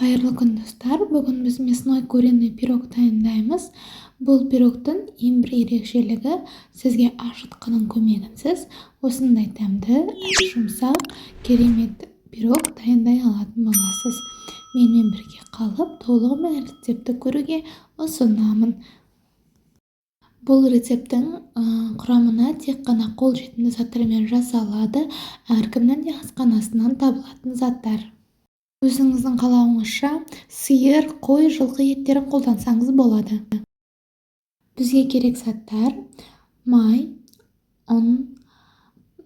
Қайырлы күн достар. Бүгін біз мясной куриный пирог дайындаймыз. Бұл пирогтың ең бір ерекшелігі сізге ашытқының көмегінсіз осындай дәмді, жұмсақ, керемет пирог дайындай алатын боласыз. Менімен бірге қалып, толығымен рецепті көруге ұсынамын. Бұл рецептің құрамына тек қана қолжетімді заттармен жасалады, әркімнің де асханасынан табылатын заттар. Өзіңіздің қалауыңызша сиыр, қой, жылқы еттерін қолдансаңыз болады. Бізге керек заттар: май, ұн,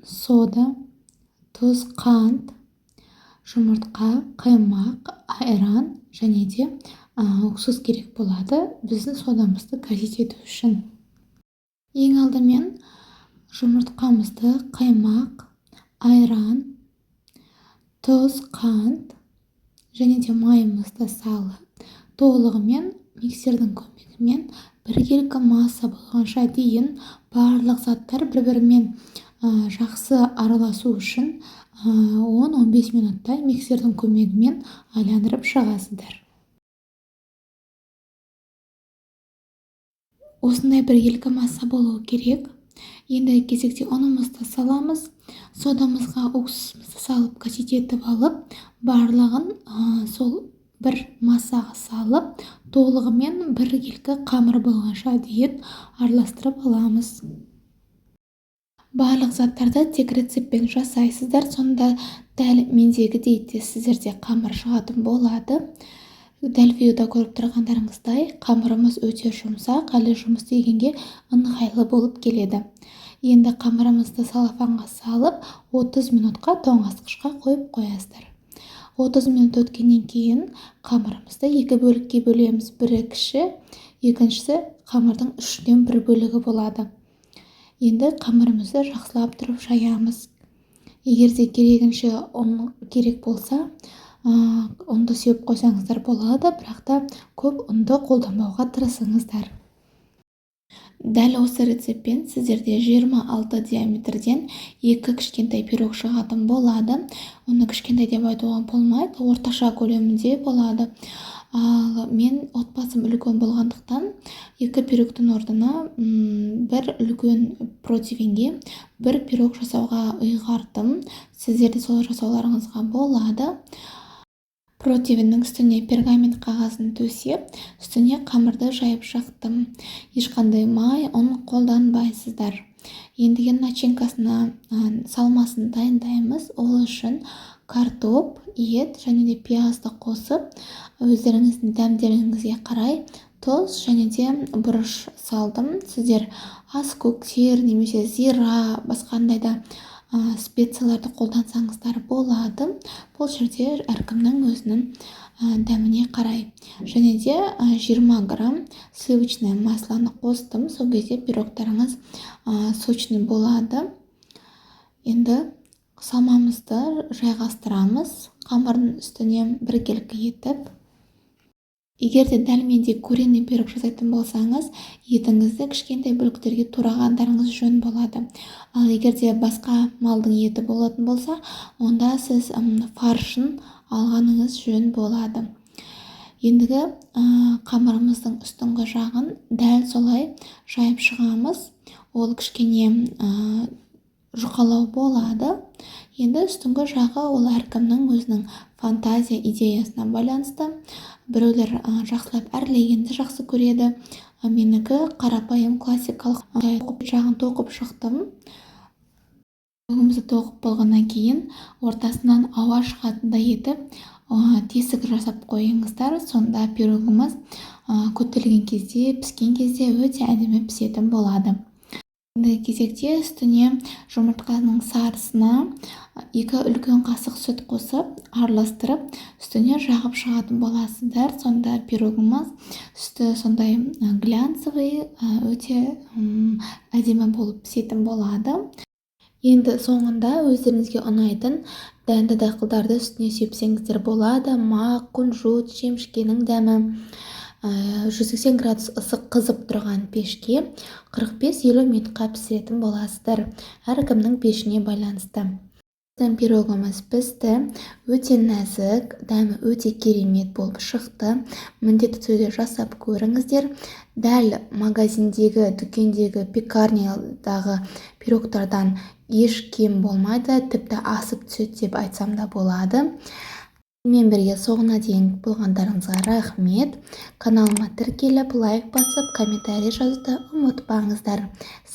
сода, тұз, қант, жұмыртқа, қаймақ, айран және де уксус керек болады біздің содамызды газет ету үшін. Ең алдымен жұмыртқамызды қаймақ, айран, тұз, қант және де майымызды салып, толығымен миксердің көмегімен біркелкі масса болғанша дейін барлық заттар бір-бірімен жақсы араласу үшін 10-15 минуттай миксердің көмегімен айландырып шығасыздар. Осындай біркелкі масса болуы керек. Енді кезекте ұнымызды саламыз. Содамызға уксусымызды салып газет етіп алып, барлығын сол бір массаға салып, толығымен біркелкі қамыр болғанша дейін араластырып аламыз. Барлық заттарды тек рецептпен жасайсыздар, сонда дәл мендегідей де сіздерде қамыр шығатын болады. Дәл видеода көріп тұрғандарыңыздай, қамырымыз өте жұмсақ, әлі жұмыс істегенге ыңғайлы болып келеді. Енді қамырымызды салафанға салып, 30 минутқа тоңазытқышқа қойып қоясыздар. 30 минут өткеннен кейін қамырымызды екі бөлікке бөлеміз. Бірі кіші, екіншісі қамырдың үштен бір бөлігі болады. Енді қамырымызды жақсылап тұрып жаямыз. Егер де керегінше ұн керек болса, ұнды сеуіп қойсаңыздар болады, бірақ та көп ұнды қолданбауға тырысыңыздар. Дәл осы рецептпен сіздерде 26 диаметрден екі кішкентай пирог шығатын болады. Оны кішкентай деп айтуға болмайды, орташа көлемінде болады. Ал мен отбасым үлкен болғандықтан, екі пирогтың орнына бір үлкен противенге бір пирог жасауға ұйғардым. Сіздерде сол жасауларыңызға болады. Противеннің үстіне пергамент қағазын төсеп, үстіне қамырды жайып жақтым. Ешқандай май, ұн қолданбайсыздар. Ендігі начинкасына салмасын дайындаймыз. Ол үшін картоп, ет және де пиязды қосып, өздеріңіздің дәмдеріңізге қарай тұз және де бұрыш салдым. Сіздер аскөктер немесе зира, басқандай да специяларды қолдансаңыздар болады. Бұл жерде әркімнің өзінің дәміне қарай. Және де 20 грамм сливочное маслоны қостым. Сол кезде пирогтарыңыз сочный болады. Енді салмамызды жайғастырамыз. Қамырдың үстіне біркелкі етіп. Егер де дәл мендей куриный пирог жасайтын болсаңыз, етіңізді кішкентай бөліктерге турағандарыңыз жөн болады. Ал егер де басқа малдың еті болатын болса, онда сіз фаршын алғаныңыз жөн болады. Ендігі қамырымыздың үстіңгі жағын дәл солай жайып шығамыз. Ол кішкене жұқалау болады. Енді үстіңгі жағы ол әркімнің өзінің фантазия идеясына байланысты. Біреулер жақсылап әрлегенді жақсы көреді. Менікі қарапайым классикалық жағын тоқып шықтым. Пирогымызды тоқып болғаннан кейін ортасынан ауа шығатындай етіп тесік жасап қойыңыздар. Сонда пирогымыз көтерілген кезде, піскен кезде өте әдемі пісетін болады. Енді кезекте үстіне жұмыртқаның сарысына 2 үлкен қасық сүт қосып, араластырып, үстіне жағып шығатын боласыздар. Сонда пирогымыз үсті сондай глянцевый, өте әдемі болып пісетін болады. Енді соңында өздеріңізге ұнайтын дәнді дақылдарды үстіне сепсеңіздер болады. Мақ, күнжіт, жемшкенің дәмі. 180 градус ысық қызып тұрған пешке 45-50 минутқа пісіретін боласыздар. Әркімнің пешіне байланысты. Біздің пирогымыз пісті, өте нәзік, дәмі өте керемет болып шықты. Міндетті түрде жасап көріңіздер. Дәл магазиндегі, дүкендегі, пекарнядағы пирогтардан еш кем болмайды, тіпті асып түседі деп айтсам да болады. Мен бірге соңына дейін болғандарыңызға рахмет. Каналыма тіркеліп, лайк басып, комментарий жазуды ұмытпаңыздар.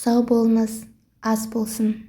Сау болыңыз, ас болсын.